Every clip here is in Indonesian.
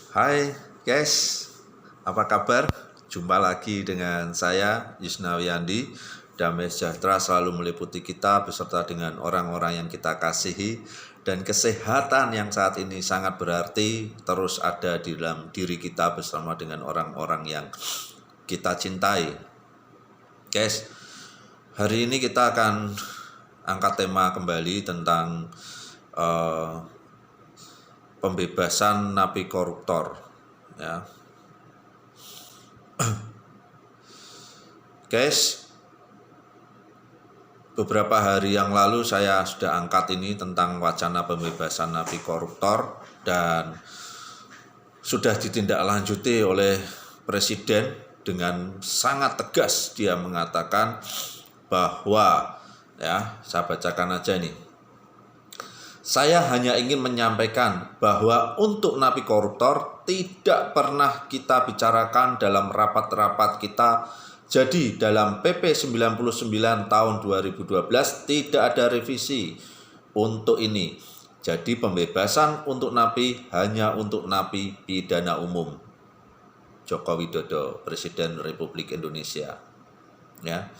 Hai guys, apa kabar? Jumpa lagi dengan saya Yusna Wiyandi. Damai sejahtera selalu meliputi kita beserta dengan orang-orang yang kita kasihi. Dan kesehatan yang saat ini sangat berarti terus ada di dalam diri kita bersama dengan orang-orang yang kita cintai. Guys, hari ini kita akan angkat tema kembali tentang pembebasan napi koruptor, ya. Guys, beberapa hari yang lalu saya sudah angkat ini tentang wacana pembebasan napi koruptor dan sudah ditindaklanjuti oleh Presiden dengan sangat tegas. Dia mengatakan bahwa, ya, saya bacakan aja ini. Saya hanya ingin menyampaikan bahwa untuk napi koruptor tidak pernah kita bicarakan dalam rapat-rapat kita. Jadi dalam PP 99 tahun 2012 tidak ada revisi untuk ini. Jadi pembebasan untuk napi hanya untuk napi pidana umum. Joko Widodo, Presiden Republik Indonesia. Ya.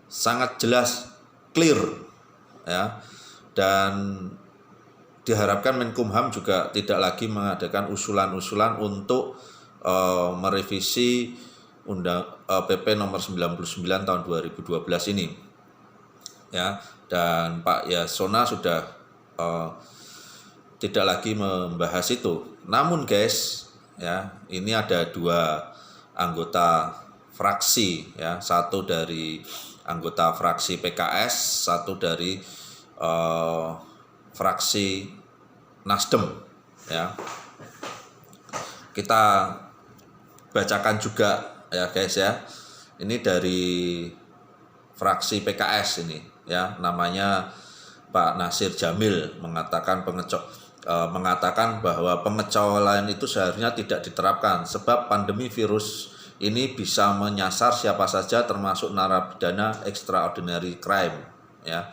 Sangat jelas, clear, ya. Dan diharapkan Menkumham juga tidak lagi mengadakan usulan-usulan untuk merevisi PP nomor 99 tahun 2012 ini, ya. Dan Pak Yasona sudah tidak lagi membahas itu. Namun guys, ya, ini ada dua anggota fraksi, ya, satu dari anggota fraksi PKS, satu dari fraksi Nasdem, ya. Kita bacakan juga, ya guys, ya. Ini dari fraksi PKS ini, ya, namanya Pak Nasir Jamil mengatakan bahwa pengecualian itu seharusnya tidak diterapkan sebab pandemi virus ini bisa menyasar siapa saja termasuk narapidana extraordinary crime, ya.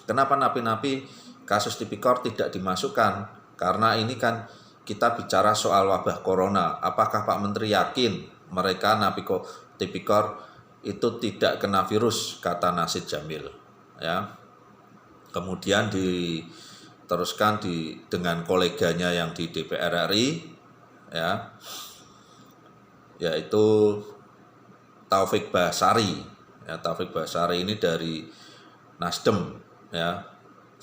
Kenapa napi-napi kasus tipikor tidak dimasukkan? Karena ini kan kita bicara soal wabah corona. Apakah Pak Menteri yakin mereka napi tipikor itu tidak kena virus? Kata Nasir Jamil, ya. Kemudian diteruskan dengan koleganya yang di DPR RI, ya, yaitu Taufik Basari. Ya, Taufik Basari ini dari Nasdem, ya.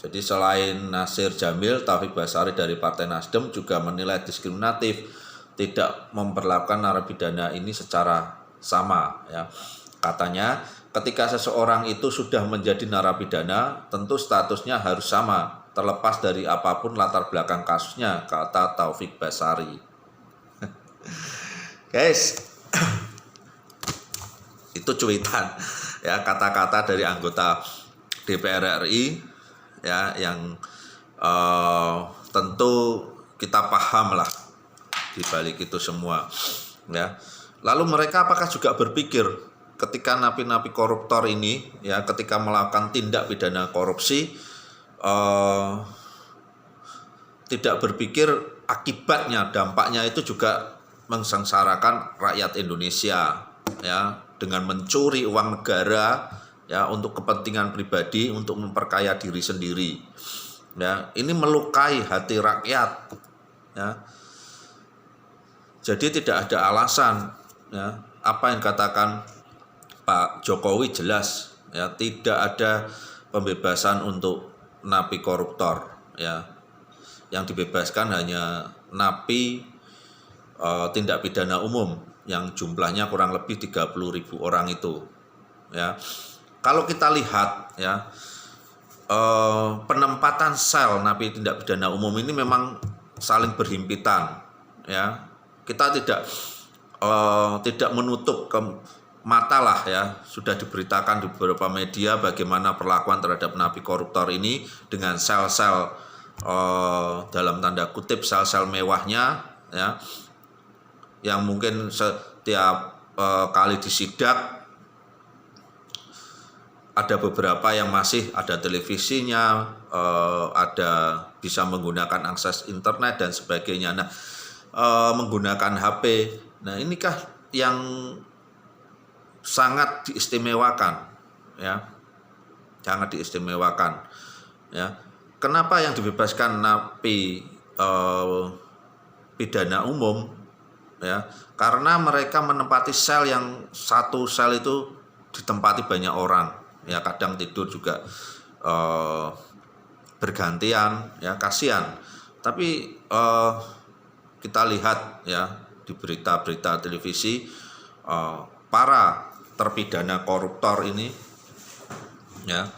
Jadi selain Nasir Jamil, Taufik Basari dari Partai Nasdem juga menilai diskriminatif, tidak memperlakukan narapidana ini secara sama, ya. Katanya, ketika seseorang itu sudah menjadi narapidana, tentu statusnya harus sama, terlepas dari apapun latar belakang kasusnya, kata Taufik Basari. Guys, itu cuitan, ya, kata-kata dari anggota DPR RI, ya, yang tentu kita paham lah di balik itu semua, ya. Lalu mereka apakah juga berpikir ketika napi-napi koruptor ini, ya, ketika melakukan tindak pidana korupsi, tidak berpikir akibatnya, dampaknya itu juga mengsengsarakan rakyat Indonesia, ya, dengan mencuri uang negara, ya, untuk kepentingan pribadi, untuk memperkaya diri sendiri, ya. Ini melukai hati rakyat, ya. Jadi tidak ada alasan, ya, apa yang katakan Pak Jokowi jelas, ya, tidak ada pembebasan untuk napi koruptor, ya. Yang dibebaskan hanya napi tindak pidana umum yang jumlahnya kurang lebih 30.000 orang itu, ya. Kalau kita lihat, ya, penempatan sel napi tindak pidana umum ini memang saling berhimpitan, ya. Kita tidak menutup mata lah, ya, sudah diberitakan di beberapa media bagaimana perlakuan terhadap napi koruptor ini dengan sel-sel dalam tanda kutip sel-sel mewahnya, ya, yang mungkin setiap kali disidak ada beberapa yang masih ada televisinya, ada bisa menggunakan akses internet dan sebagainya. Nah, menggunakan HP. Nah, inikah yang sangat diistimewakan, ya, sangat diistimewakan, ya. Kenapa yang dibebaskan napi pidana umum, ya? Karena mereka menempati sel yang satu sel itu ditempati banyak orang, ya, kadang tidur juga bergantian, ya, kasihan. Tapi kita lihat, ya, di berita-berita televisi, para terpidana koruptor ini, ya,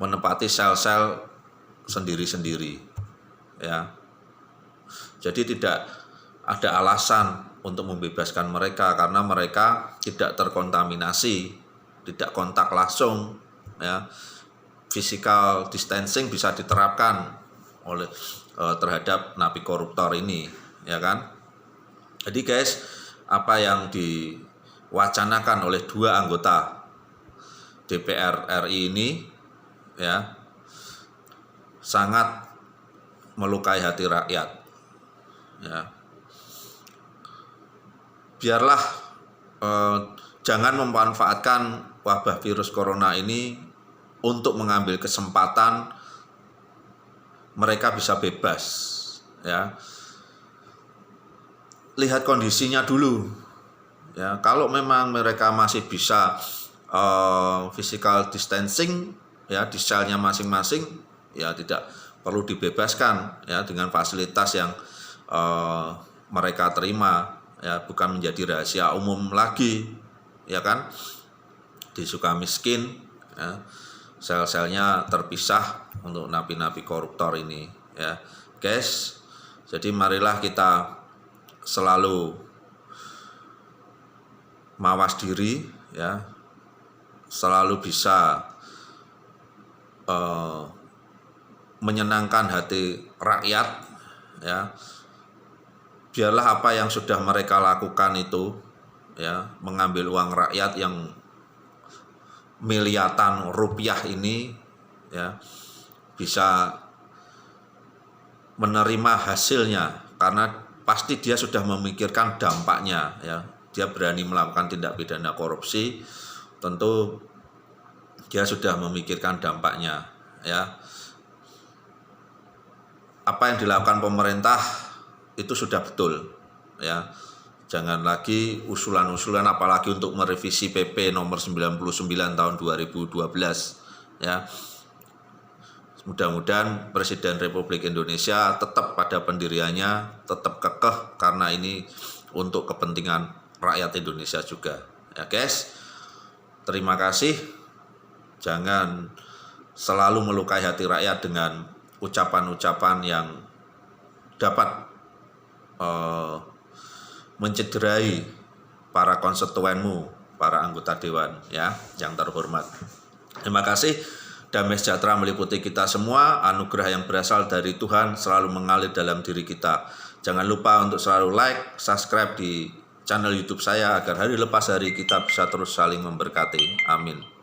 menempati sel-sel sendiri-sendiri, ya. Jadi tidak ada alasan untuk membebaskan mereka karena mereka tidak terkontaminasi, tidak kontak langsung, ya. Physical distancing bisa diterapkan oleh terhadap napi koruptor ini, ya kan? Jadi guys, apa yang diwacanakan oleh 2 anggota DPR RI ini, ya, sangat melukai hati rakyat, ya. Biarlah jangan memanfaatkan wabah virus corona ini untuk mengambil kesempatan mereka bisa bebas, ya. Lihat kondisinya dulu, ya. Kalau memang mereka masih bisa physical distancing, ya, di selnya masing-masing, ya, tidak perlu dibebaskan, ya, dengan fasilitas yang mereka terima, ya, bukan menjadi rahasia umum lagi, ya kan? Di Sukamiskin, ya, sel-selnya terpisah untuk napi-napi koruptor ini, ya, guys. Jadi marilah kita selalu mawas diri, ya, selalu bisa menyenangkan hati rakyat, ya. Biarlah apa yang sudah mereka lakukan itu, ya, mengambil uang rakyat yang miliaran rupiah ini, ya, bisa menerima hasilnya karena pasti dia sudah memikirkan dampaknya, ya. Dia berani melakukan tindak pidana korupsi, tentu dia sudah memikirkan dampaknya, ya. Apa yang dilakukan pemerintah itu sudah betul, ya. Jangan lagi usulan-usulan apalagi untuk merevisi PP nomor 99 tahun 2012, ya. Mudah-mudahan Presiden Republik Indonesia tetap pada pendiriannya, tetap kekeh karena ini untuk kepentingan rakyat Indonesia juga, ya guys. Terima kasih. Jangan selalu melukai hati rakyat dengan ucapan-ucapan yang dapat mencederai para konstituenmu, para anggota dewan, ya, yang terhormat. Terima kasih. Damai sejahtera meliputi kita semua. Anugerah yang berasal dari Tuhan selalu mengalir dalam diri kita. Jangan lupa untuk selalu like, subscribe di channel YouTube saya agar hari lepas hari kita bisa terus saling memberkati. Amin.